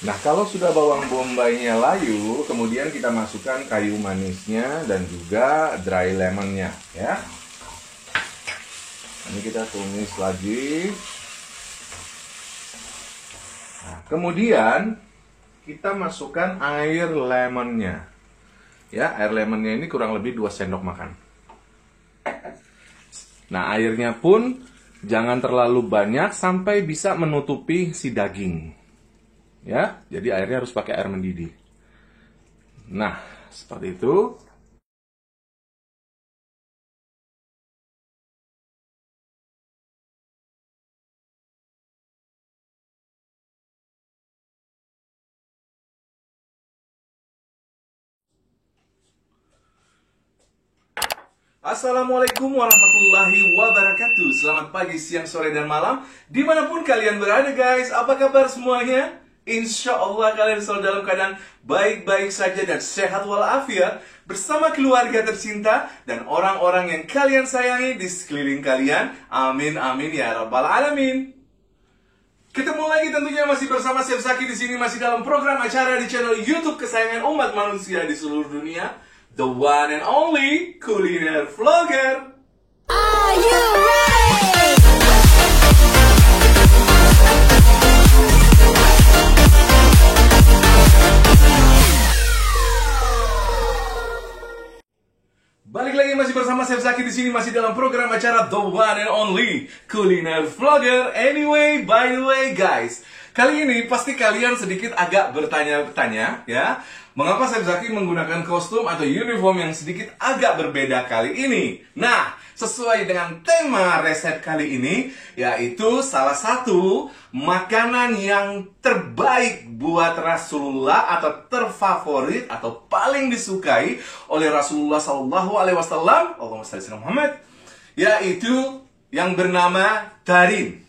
Nah, kalau sudah bawang bombaynya layu, kemudian kita masukkan kayu manisnya dan juga dry lemonnya, ya. Ini kita tumis lagi. Nah, kemudian kita masukkan air lemonnya. Ya, air lemonnya ini kurang lebih 2 sendok makan. Nah, airnya pun jangan terlalu banyak sampai bisa menutupi si daging. Ya, jadi airnya harus pakai air mendidih. Nah, seperti itu. Assalamualaikum warahmatullahi wabarakatuh. Selamat pagi, siang, sore, dan malam dimanapun kalian berada guys. Apa kabar semuanya? Insya Allah kalian selalu dalam keadaan baik-baik saja dan sehat walafiat bersama keluarga tercinta dan orang-orang yang kalian sayangi di sekeliling kalian. Amin amin ya rabbal alamin. Ketemu lagi tentunya masih bersama Chef Zaki di sini, masih dalam program acara di channel YouTube kesayangan umat manusia di seluruh dunia, the one and only Kuliner Vlogger. Are you ready? Balik lagi masih bersama Chef Zaki di sini, masih dalam program acara the one and only Kuliner Vlogger. Anyway, by the way guys, kali ini pasti kalian sedikit agak bertanya-tanya ya, mengapa Chef Zaki menggunakan kostum atau uniform yang sedikit agak berbeda kali ini. Nah, sesuai dengan tema resep kali ini, yaitu salah satu makanan yang terbaik buat Rasulullah atau terfavorit atau paling disukai oleh Rasulullah SAW, Allahumma shalli ala Muhammad, yaitu yang bernama tarin.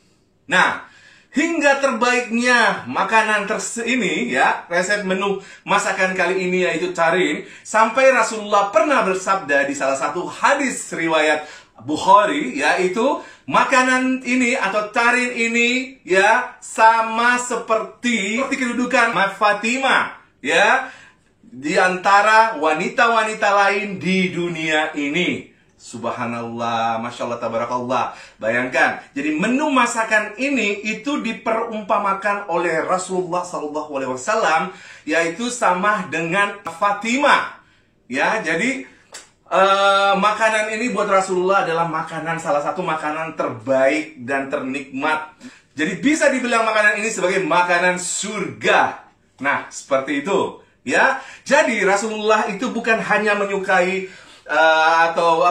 Nah, hingga terbaiknya makanan ini ya, resep menu masakan kali ini yaitu tarin, sampai Rasulullah pernah bersabda di salah satu hadis riwayat Bukhari, yaitu makanan ini atau tarin ini ya sama seperti kedudukan Fatimah ya di antara wanita-wanita lain di dunia ini. Subhanallah, Masya Allah, Tabarakallah. Bayangkan, jadi menu masakan ini itu diperumpamakan oleh Rasulullah SAW, yaitu sama dengan Fatimah. Ya, jadi makanan ini buat Rasulullah adalah salah satu makanan terbaik dan ternikmat. Jadi bisa dibilang makanan ini sebagai makanan surga. Nah, seperti itu. Ya, jadi Rasulullah itu bukan hanya menyukai atau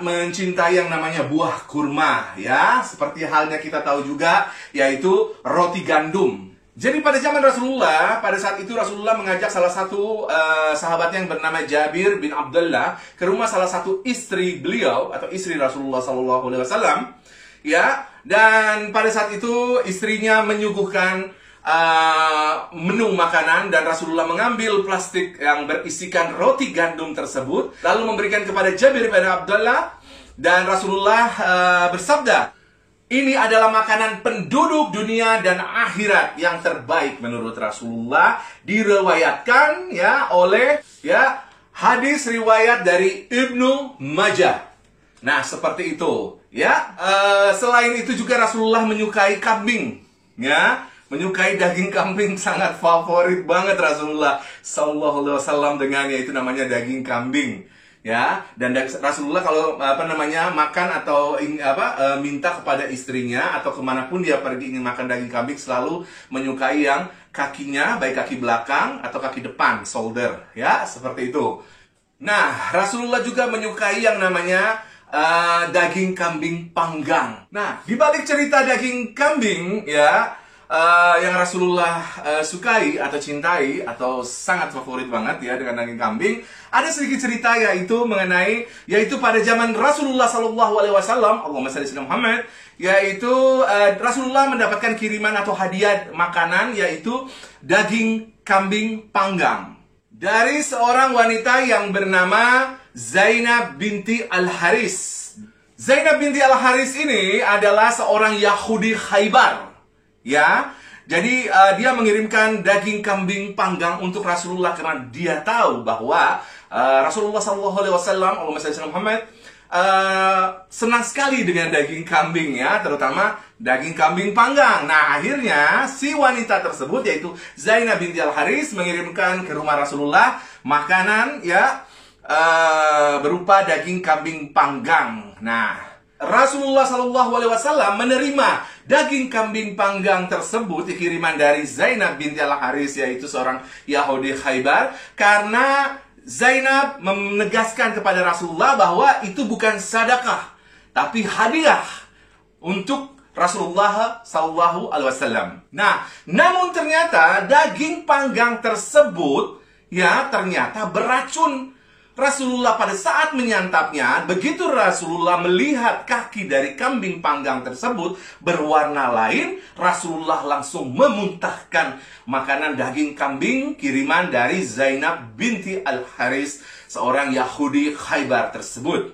mencintai yang namanya buah kurma ya, seperti halnya kita tahu juga yaitu roti gandum. Jadi pada zaman Rasulullah, pada saat itu Rasulullah mengajak salah satu sahabatnya yang bernama Jabir bin Abdullah ke rumah salah satu istri beliau atau istri Rasulullah SAW ya, dan pada saat itu istrinya menyuguhkan menu makanan dan Rasulullah mengambil plastik yang berisikan roti gandum tersebut lalu memberikan kepada Jabir bin Abdullah, dan Rasulullah bersabda, ini adalah makanan penduduk dunia dan akhirat yang terbaik menurut Rasulullah. Diriwayatkan ya oleh ya hadis riwayat dari Ibnu Majah. Nah, seperti itu ya. Selain itu juga Rasulullah menyukai kambing ya. Menyukai daging kambing, sangat favorit banget Rasulullah Sallallahu Alaihi Wasallam dengan yaitu namanya daging kambing ya. Dan Rasulullah kalau makan atau minta kepada istrinya atau kemanapun dia pergi ingin makan daging kambing, selalu menyukai yang kakinya, baik kaki belakang atau kaki depan, shoulder ya, seperti itu. Nah, Rasulullah juga menyukai yang namanya daging kambing panggang. Nah, di balik cerita daging kambing ya, yang Rasulullah sukai atau cintai atau sangat favorit banget ya dengan daging kambing, ada sedikit cerita yaitu pada zaman Rasulullah SAW, Allahumma shalli ala Muhammad, yaitu Rasulullah mendapatkan kiriman atau hadiah makanan yaitu daging kambing panggang dari seorang wanita yang bernama Zainab binti Al-Haris. Zainab binti Al-Haris ini adalah seorang Yahudi Khaybar. Ya, Jadi dia mengirimkan daging kambing panggang untuk Rasulullah karena dia tahu bahwa Rasulullah SAW, Allahumma shalli ala Muhammad, senang sekali dengan daging kambing ya, terutama daging kambing panggang. Nah, akhirnya si wanita tersebut yaitu Zainab binti Al-Haris mengirimkan ke rumah Rasulullah makanan ya berupa daging kambing panggang. Nah, Rasulullah SAW menerima daging kambing panggang tersebut kiriman dari Zainab binti Al-Haris, yaitu seorang Yahudi Khaybar, karena Zainab menegaskan kepada Rasulullah bahwa itu bukan sedekah, tapi hadiah untuk Rasulullah SAW. Nah, namun ternyata daging panggang tersebut ya ternyata beracun. Rasulullah pada saat menyantapnya, begitu Rasulullah melihat kaki dari kambing panggang tersebut berwarna lain, Rasulullah langsung memuntahkan makanan daging kambing kiriman dari Zainab binti Al-Haris, seorang Yahudi Khaybar tersebut.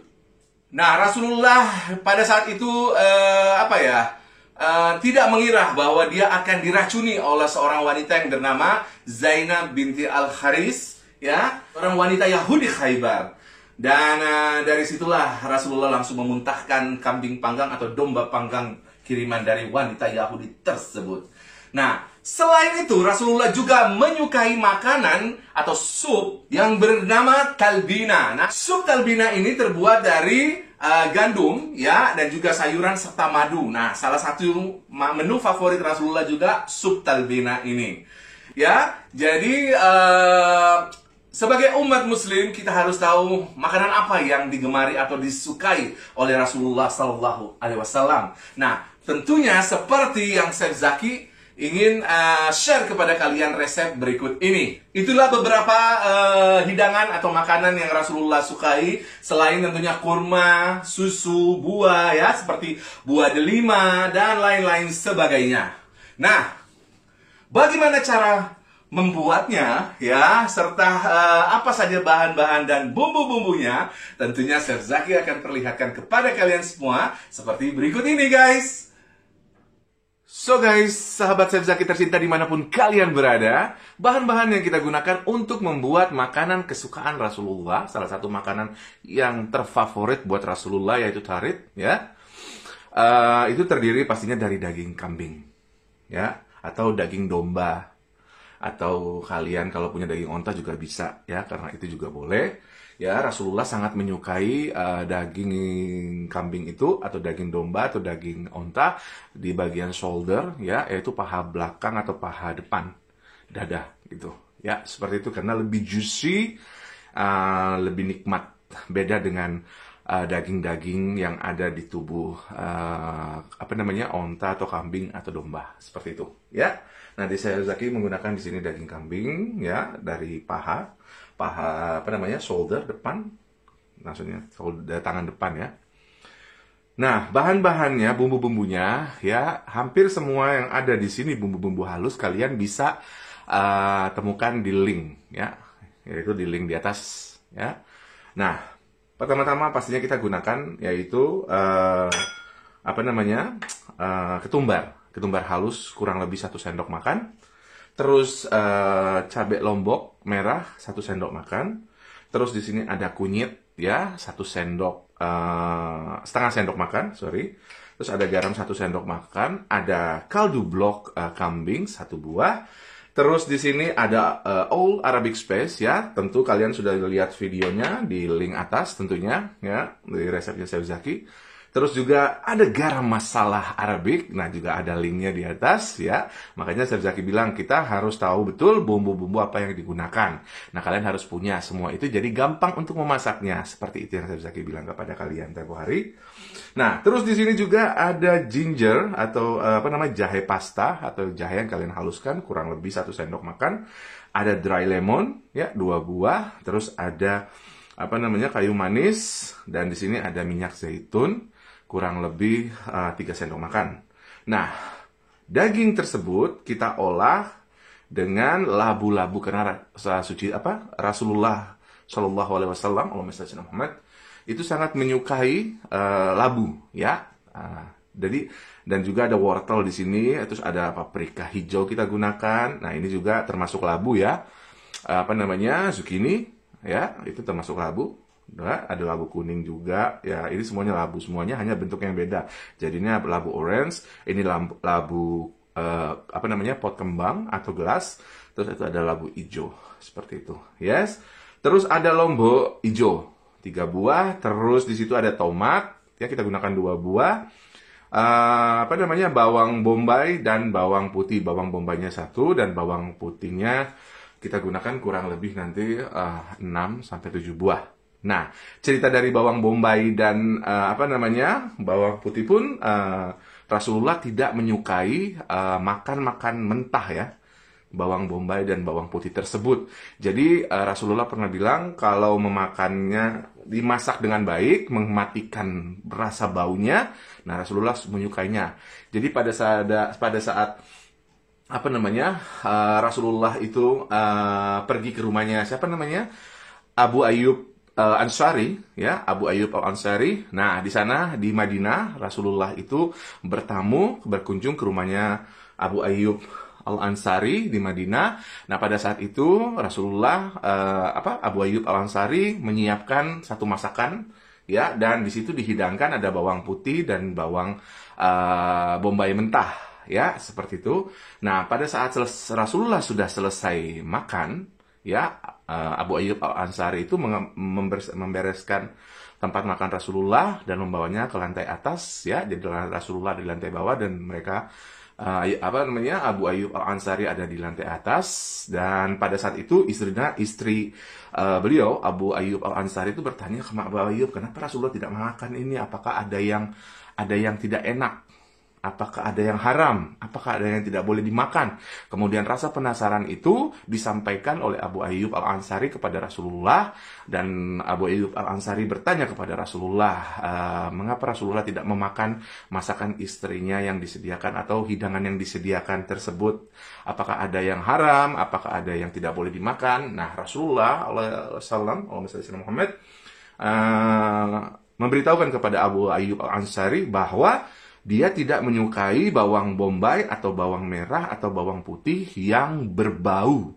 Nah, Rasulullah pada saat itu tidak mengira bahwa dia akan diracuni oleh seorang wanita yang bernama Zainab binti Al-Haris, ya, orang wanita Yahudi Khaybar. Dan dari situlah Rasulullah langsung memuntahkan kambing panggang atau domba panggang kiriman dari wanita Yahudi tersebut. Nah, selain itu Rasulullah juga menyukai makanan atau sup yang bernama talbina. Nah, sup talbina ini terbuat dari gandum ya, dan juga sayuran serta madu. Nah, salah satu menu favorit Rasulullah juga sup talbina ini. Ya, jadi sebagai umat muslim kita harus tahu makanan apa yang digemari atau disukai oleh Rasulullah SAW. Nah, tentunya seperti yang Chef Zaki ingin share kepada kalian resep berikut ini. Itulah beberapa hidangan atau makanan yang Rasulullah sukai, selain tentunya kurma, susu, buah ya, seperti buah delima dan lain-lain sebagainya. Nah, bagaimana cara membuatnya ya, serta apa saja bahan-bahan dan bumbu-bumbunya, tentunya Chef Zaki akan perlihatkan kepada kalian semua seperti berikut ini guys. So guys, sahabat Chef Zaki tercinta dimanapun kalian berada, bahan-bahan yang kita gunakan untuk membuat makanan kesukaan Rasulullah, salah satu makanan yang terfavorit buat Rasulullah yaitu tarid ya, itu terdiri pastinya dari daging kambing ya, atau daging domba, atau kalian kalau punya daging onta juga bisa ya, karena itu juga boleh ya. Rasulullah sangat menyukai daging kambing itu atau daging domba atau daging onta di bagian shoulder ya, yaitu paha belakang atau paha depan dada gitu ya, seperti itu, karena lebih juicy, lebih nikmat, beda dengan daging-daging yang ada di tubuh onta atau kambing atau domba, seperti itu ya. Nah, di Chef Zaki menggunakan di sini daging kambing ya, dari paha shoulder depan, maksudnya shoulder, tangan depan ya. Nah, bahan-bahannya, bumbu-bumbunya ya, hampir semua yang ada di sini bumbu-bumbu halus kalian bisa temukan di link ya, yaitu di link di atas ya. Nah, pertama-tama pastinya kita gunakan yaitu ketumbar halus kurang lebih 1 sendok makan. Terus cabai lombok merah 1 sendok makan. Terus di sini ada kunyit ya, 1 sendok setengah sendok makan, sorry. Terus ada garam 1 sendok makan, ada kaldu blok kambing 1 buah. Terus di sini ada All Arabic Spice ya, tentu kalian sudah lihat videonya di link atas tentunya ya, di resepnya Chef Zaki. Terus juga ada garam masala Arabic, nah juga ada linknya di atas ya. Makanya Chef Zaki bilang kita harus tahu betul bumbu-bumbu apa yang digunakan. Nah, kalian harus punya semua itu, jadi gampang untuk memasaknya. Seperti itu yang Chef Zaki bilang kepada kalian tempo hari. Nah, terus di sini juga ada ginger atau jahe pasta atau jahe yang kalian haluskan kurang lebih 1 sendok makan. Ada dry lemon ya, 2 buah. Terus ada kayu manis, dan di sini ada minyak zaitun kurang lebih 3 sendok makan. Nah, daging tersebut kita olah dengan labu-labu karena Rasulullah Shallallahu Alaihi Wasallam, Allahumma shalli ala Muhammad, itu sangat menyukai labu ya. Dan juga ada wortel di sini, terus ada paprika hijau kita gunakan. Nah, ini juga termasuk labu ya. Zucchini ya, itu termasuk labu. Nah, ada labu kuning juga. Ya, ini semuanya labu, semuanya hanya bentuknya yang beda. Jadinya labu orange, ini labu pot kembang atau gelas. Terus itu ada labu hijau, seperti itu. Yes. Terus ada lombok hijau, 3 buah. Terus di situ ada tomat, ya kita gunakan 2 buah. Bawang bombay dan bawang putih. Bawang bombaynya 1 dan bawang putihnya kita gunakan kurang lebih nanti 6 sampai 7 buah. Nah, cerita dari bawang bombay dan bawang putih pun Rasulullah tidak menyukai makan mentah ya. Bawang bombay dan bawang putih tersebut. Jadi Rasulullah pernah bilang kalau memakannya dimasak dengan baik, mematikan rasa baunya, nah Rasulullah menyukainya. Jadi pada saat Rasulullah itu pergi ke rumahnya Abu Ayyub Al-Ansari, ya, Abu Ayyub Al-Ansari. Nah, di sana di Madinah Rasulullah itu berkunjung ke rumahnya Abu Ayyub Al-Ansari di Madinah. Nah, pada saat itu Rasulullah Abu Ayyub Al-Ansari menyiapkan satu masakan ya, dan di situ dihidangkan ada bawang putih dan bawang bombay mentah ya, seperti itu. Nah, pada saat Rasulullah sudah selesai makan ya, Abu Ayyub Al-Ansari itu membereskan tempat makan Rasulullah dan membawanya ke lantai atas ya. Jadi Rasulullah di lantai bawah dan mereka Abu Ayyub Al-Ansari ada di lantai atas. Dan pada saat itu istri beliau Abu Ayyub Al-Ansari itu bertanya ke Abu Ayyub, kenapa Rasulullah tidak makan ini? Apakah ada yang tidak enak? Apakah ada yang haram? Apakah ada yang tidak boleh dimakan? Kemudian rasa penasaran itu disampaikan oleh Abu Ayyub Al-Ansari kepada Rasulullah. Dan Abu Ayyub Al-Ansari bertanya kepada Rasulullah, mengapa Rasulullah tidak memakan masakan istrinya yang disediakan atau hidangan yang disediakan tersebut? Apakah ada yang haram? Apakah ada yang tidak boleh dimakan? Nah, Rasulullah Muhammad memberitahukan kepada Abu Ayyub Al-Ansari bahwa dia tidak menyukai bawang bombay atau bawang merah atau bawang putih yang berbau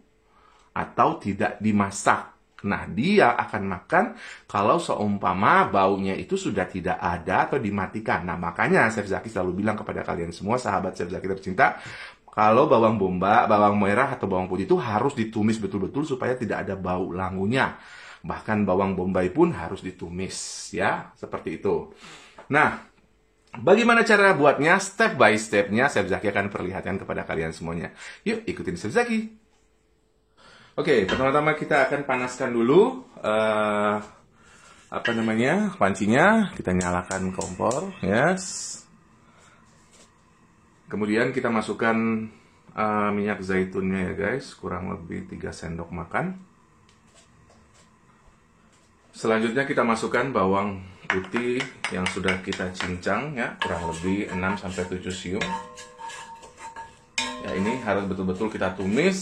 atau tidak dimasak. Nah, dia akan makan kalau seumpama baunya itu sudah tidak ada atau dimatikan. Nah, makanya Chef Zaki selalu bilang kepada kalian semua, sahabat Chef Zaki tercinta, kalau bawang bombay, bawang merah atau bawang putih itu harus ditumis betul-betul supaya tidak ada bau langunya. Bahkan bawang bombay pun harus ditumis, ya, seperti itu. Nah, bagaimana cara buatnya? Step by stepnya Chef Zaki akan perlihatkan kepada kalian semuanya. Yuk, ikutin Chef Zaki. Oke, pertama-tama kita akan panaskan dulu pancinya. Kita nyalakan kompor, yes. Kemudian kita masukkan minyak zaitunnya ya guys, kurang lebih 3 sendok makan. Selanjutnya kita masukkan bawang putih yang sudah kita cincang ya, kurang lebih 6-7 siung. Ya, ini harus betul-betul kita tumis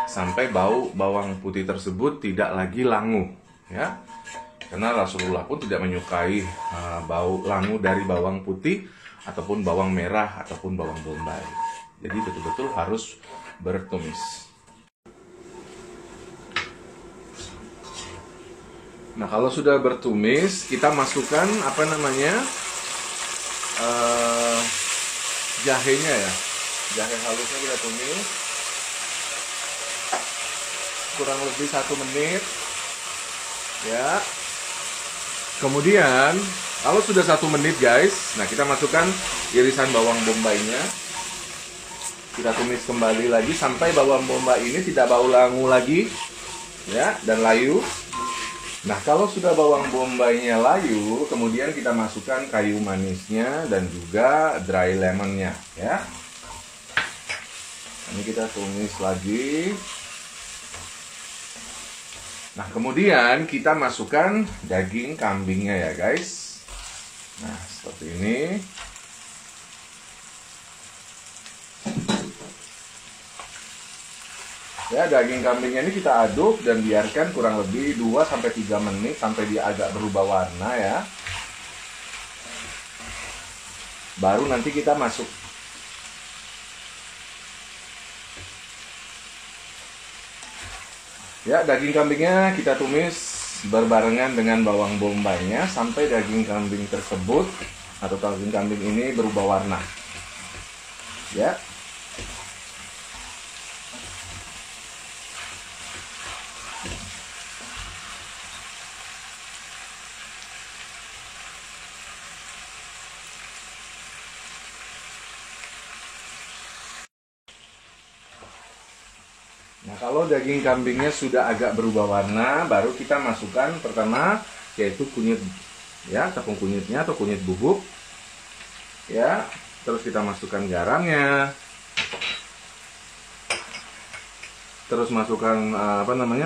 sampai bau bawang putih tersebut tidak lagi langu ya. Karena Rasulullah pun tidak menyukai bau langu dari bawang putih ataupun bawang merah ataupun bawang bombay. Jadi betul-betul harus bertumis. Nah, kalau sudah bertumis, kita masukkan jahenya ya. Jahe halusnya kita tumis kurang lebih 1 menit ya. Kemudian kalau sudah 1 menit guys, nah kita masukkan irisan bawang bombaynya. Kita tumis kembali lagi sampai bawang bombay ini tidak bau langu lagi ya, dan layu. Nah, kalau sudah bawang bombaynya layu, kemudian kita masukkan kayu manisnya dan juga dry lemonnya ya. Ini kita tumis lagi. Nah, kemudian kita masukkan daging kambingnya ya guys. Nah, seperti ini. Ya, daging kambingnya ini kita aduk dan biarkan kurang lebih 2-3 menit sampai dia agak berubah warna ya. Baru nanti kita masuk. Ya, daging kambingnya kita tumis berbarengan dengan bawang bombaynya sampai daging kambing tersebut atau daging kambing ini berubah warna. Ya. Nah, kalau daging kambingnya sudah agak berubah warna, baru kita masukkan pertama yaitu kunyit, ya, tepung kunyitnya atau kunyit bubuk, ya. Terus kita masukkan garamnya, terus masukkan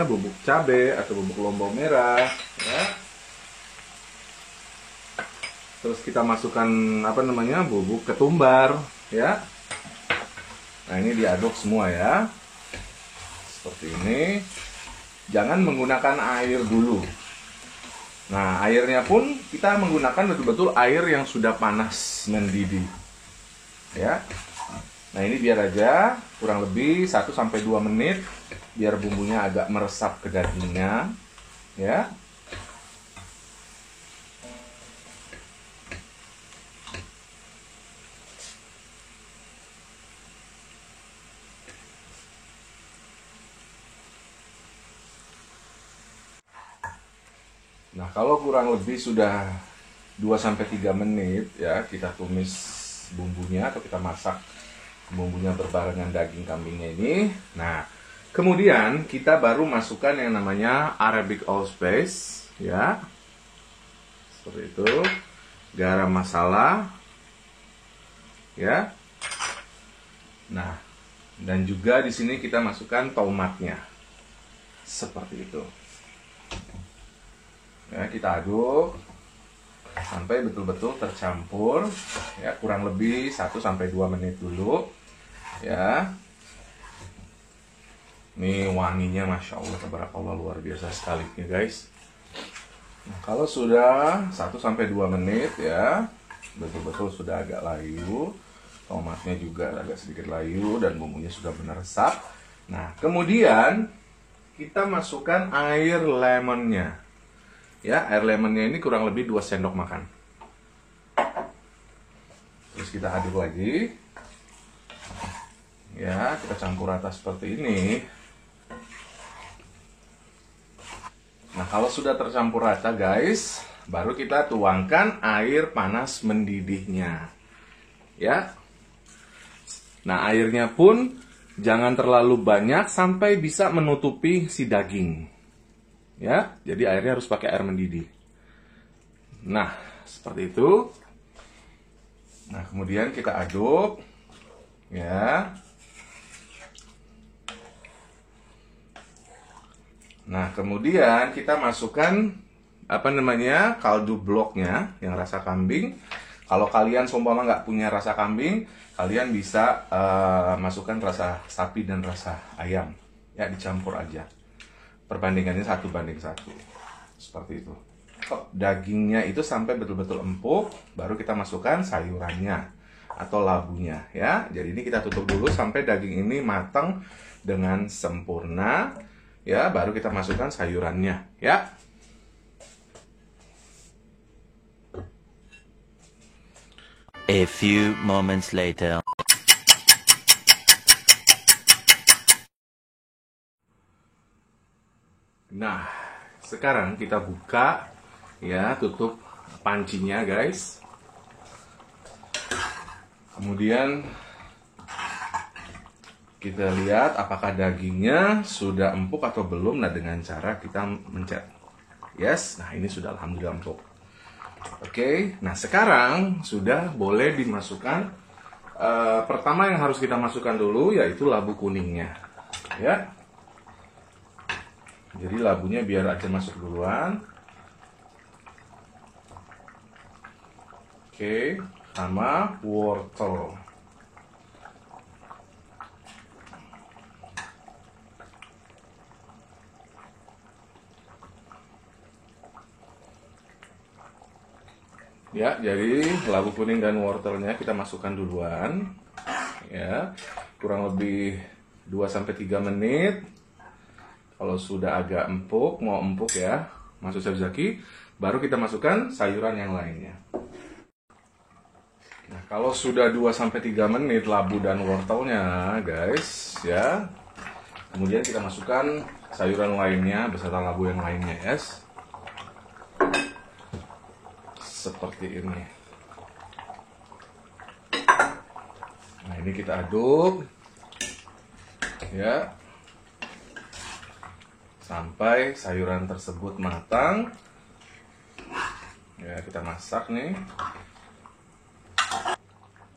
bubuk cabai atau bubuk lombok merah, ya. Terus kita masukkan bubuk ketumbar, ya. Nah, ini diaduk semua ya. Seperti ini. Jangan menggunakan air dulu. Nah, airnya pun kita menggunakan betul-betul air yang sudah panas mendidih. Ya. Nah, ini biar aja kurang lebih 1-2 menit biar bumbunya agak meresap ke dagingnya, ya. Nah, kalau kurang lebih sudah 2-3 menit ya, kita tumis bumbunya atau kita masak bumbunya berbarengan daging kambingnya ini. Nah, kemudian kita baru masukkan yang namanya Arabic allspice, ya. Seperti itu. Garam masala. Ya. Nah, dan juga di sini kita masukkan tomatnya. Seperti itu. Ya, kita aduk sampai betul-betul tercampur, ya, kurang lebih 1-2 menit dulu, ya. Ini wanginya Masya Allah, tabarakallah, luar biasa sekali ya guys. Nah, kalau sudah 1-2 menit ya, betul-betul sudah agak layu, tomatnya juga agak sedikit layu dan bumbunya sudah meresap. Nah, kemudian kita masukkan air lemonnya. Ya, air lemonnya ini kurang lebih 2 sendok makan. Terus kita aduk lagi. Ya, kita campur rata seperti ini. Nah, kalau sudah tercampur rata guys, baru kita tuangkan air panas mendidihnya. Ya. Nah, airnya pun jangan terlalu banyak sampai bisa menutupi si daging. Ya, jadi airnya harus pakai air mendidih. Nah, seperti itu. Nah, kemudian kita aduk, ya. Nah, kemudian kita masukkan kaldu bloknya yang rasa kambing. Kalau kalian seumpama nggak punya rasa kambing, kalian bisa masukkan rasa sapi dan rasa ayam. Ya, dicampur aja. Perbandingannya 1:1. Seperti itu. Dagingnya itu sampai betul-betul empuk, baru kita masukkan sayurannya atau labunya, ya. Jadi ini kita tutup dulu sampai daging ini matang dengan sempurna, ya. Baru kita masukkan sayurannya, ya. A few moments later. Nah, sekarang kita buka, ya, tutup pancinya guys. Kemudian kita lihat apakah dagingnya sudah empuk atau belum. Nah, dengan cara kita mencet. Yes, nah ini sudah alhamdulillah empuk. Oke, nah sekarang sudah boleh dimasukkan. Pertama yang harus kita masukkan dulu yaitu labu kuningnya, ya. Jadi labunya biar aja masuk duluan. Oke, sama wortel. Ya, jadi labu kuning dan wortelnya kita masukkan duluan. Ya, kurang lebih 2-3 menit. Kalau sudah agak empuk, mau empuk ya, masuk Chef Zaki, baru kita masukkan sayuran yang lainnya. Nah, kalau sudah 2-3 menit labu dan wortelnya, guys, ya. Kemudian kita masukkan sayuran lainnya beserta labu yang lainnya, guys. Seperti ini. Nah, ini kita aduk ya sampai sayuran tersebut matang. Ya, kita masak nih.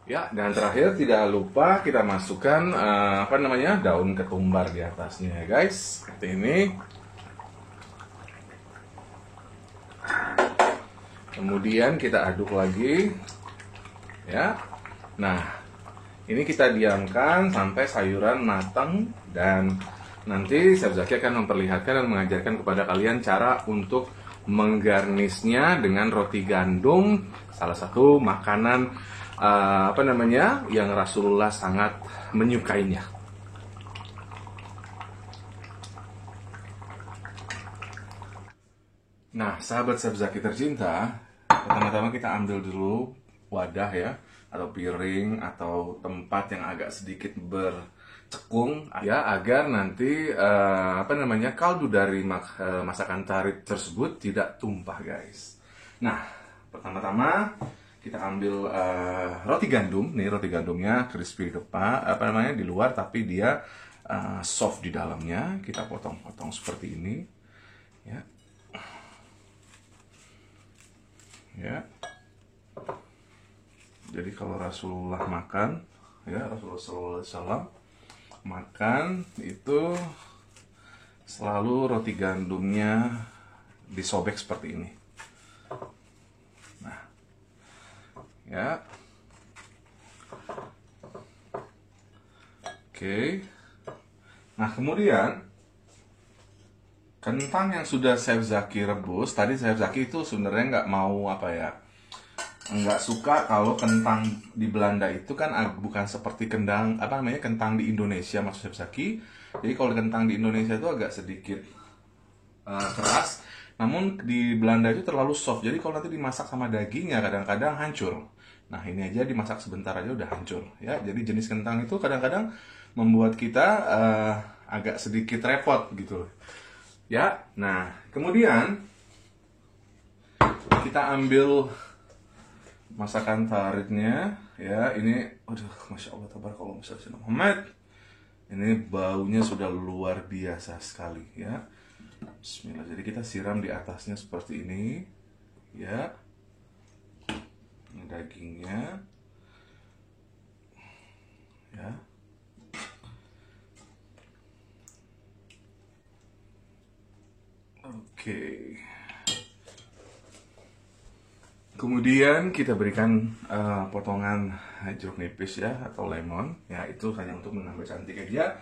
Ya, dan terakhir tidak lupa kita masukkan daun ketumbar di atasnya, guys. Seperti ini. Kemudian kita aduk lagi. Ya. Nah, ini kita diamkan sampai sayuran matang dan nanti Chef Zaki akan memperlihatkan dan mengajarkan kepada kalian cara untuk menggarnisnya dengan roti gandum, salah satu makanan yang Rasulullah sangat menyukainya. Nah, sahabat Chef Zaki tercinta, pertama-tama kita ambil dulu wadah ya, atau piring atau tempat yang agak sedikit bercekung ya, agar nanti kaldu dari masakan tarik tersebut tidak tumpah, guys. Nah, pertama-tama kita ambil roti gandum. Nih roti gandumnya crispy di luar tapi dia soft di dalamnya. Kita potong-potong seperti ini ya. Ya. Jadi kalau Rasulullah makan, ya Rasulullah SAW makan itu selalu roti gandumnya disobek seperti ini. Nah, ya, oke. Nah, kemudian kentang yang sudah Chef Zaki rebus, tadi Chef Zaki itu sebenarnya nggak suka kalau kentang di Belanda itu kan bukan seperti kentang di Indonesia, maksud Chef Zaki. Jadi kalau kentang di Indonesia itu agak sedikit keras, namun di Belanda itu terlalu soft. Jadi kalau nanti dimasak sama dagingnya kadang-kadang hancur. Nah, ini aja dimasak sebentar aja udah hancur ya. Jadi jenis kentang itu kadang-kadang membuat kita agak sedikit repot gitu. Ya, nah kemudian kita ambil masakan taritnya ya. Ini, masya Allah, tabarakallah Muhammad. Ini baunya sudah luar biasa sekali ya. Bismillah. Jadi kita siram di atasnya seperti ini ya. Ini dagingnya ya. Oke. Kemudian kita berikan potongan jeruk nipis ya, atau lemon. Ya, itu hanya untuk menambah cantik aja.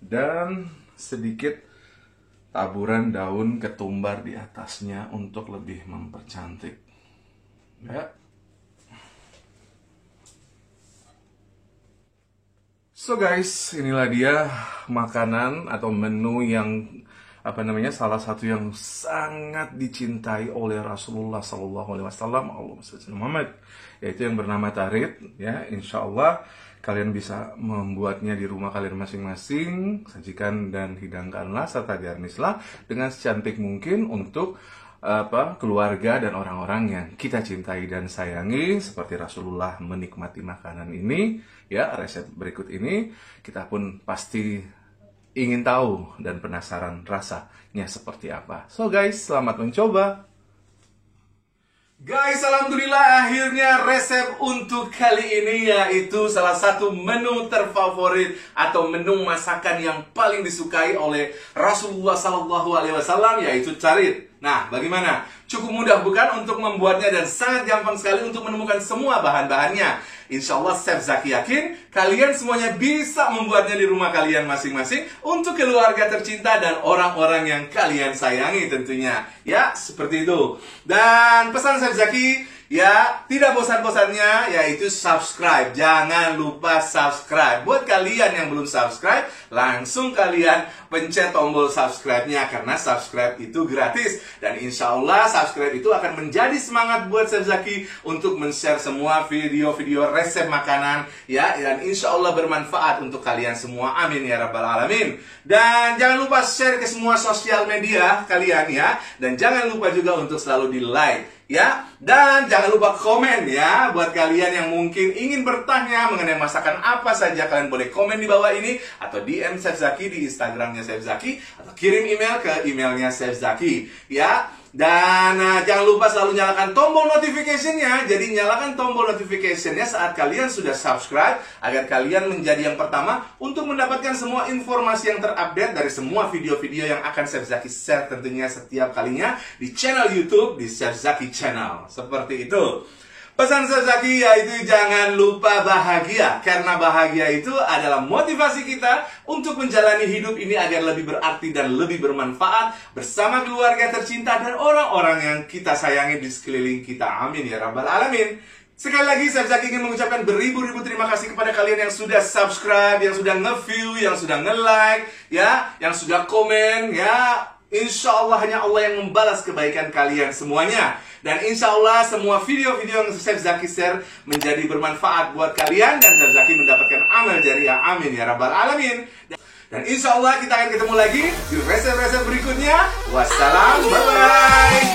Dan sedikit taburan daun ketumbar di atasnya untuk lebih mempercantik. Ya. So guys, inilah dia makanan atau menu yang salah satu yang sangat dicintai oleh Rasulullah SAW, Muhammad, yaitu yang bernama tarit. Ya, insya Allah kalian bisa membuatnya di rumah kalian masing-masing. Sajikan dan hidangkanlah serta garnislah dengan secantik mungkin untuk keluarga dan orang-orang yang kita cintai dan sayangi, seperti Rasulullah menikmati makanan ini. Ya, resep berikut ini kita pun pasti ingin tahu dan penasaran rasanya seperti apa. So guys, selamat mencoba. Guys, alhamdulillah akhirnya resep untuk kali ini yaitu salah satu menu terfavorit atau menu masakan yang paling disukai oleh Rasulullah SAW, yaitu tarit. Nah, bagaimana? Cukup mudah bukan untuk membuatnya dan sangat gampang sekali untuk menemukan semua bahan-bahannya. Insya Allah Chef Zaki yakin kalian semuanya bisa membuatnya di rumah kalian masing-masing untuk keluarga tercinta dan orang-orang yang kalian sayangi tentunya. Ya, seperti itu. Dan pesan Chef Zaki, ya tidak bosan-bosannya yaitu subscribe. Jangan lupa subscribe. Buat kalian yang belum subscribe, langsung kalian pencet tombol subscribe-nya karena subscribe itu gratis. Dan insya Allah subscribe itu akan menjadi semangat buat Chef Zaki untuk men-share semua video-video resep makanan ya, dan insya Allah bermanfaat untuk kalian semua. Amin ya rabbal alamin. Dan jangan lupa share ke semua sosial media kalian ya, dan jangan lupa juga untuk selalu di like ya, dan jangan lupa komen ya. Buat kalian yang mungkin ingin bertanya mengenai masakan apa saja, kalian boleh komen di bawah ini atau DM Chef Zaki di Instagramnya Chef Zaki, atau kirim email ke emailnya Chef Zaki ya. Dan jangan lupa selalu nyalakan tombol notification-nya. Jadi nyalakan tombol notification-nya saat kalian sudah subscribe, agar kalian menjadi yang pertama untuk mendapatkan semua informasi yang terupdate dari semua video-video yang akan Chef Zaki share tentunya setiap kalinya di channel YouTube, di Chef Zaki Channel. Seperti itu. Pesan Chef Zaki yaitu jangan lupa bahagia, karena bahagia itu adalah motivasi kita untuk menjalani hidup ini agar lebih berarti dan lebih bermanfaat bersama keluarga tercinta dan orang-orang yang kita sayangi di sekeliling kita. Amin ya rabbal alamin. Sekali lagi Chef Zaki ingin mengucapkan beribu-ribu terima kasih kepada kalian yang sudah subscribe, yang sudah nge-view, yang sudah nge-like ya, yang sudah komen ya. Insya Allah hanya Allah yang membalas kebaikan kalian semuanya. Dan insya Allah semua video-video yang Chef Zaki share menjadi bermanfaat buat kalian, dan Chef Zaki mendapatkan amal jariah. Amin ya rabbal alamin. Dan insya Allah kita akan ketemu lagi di resep-resep berikutnya. Wassalam, bye-bye.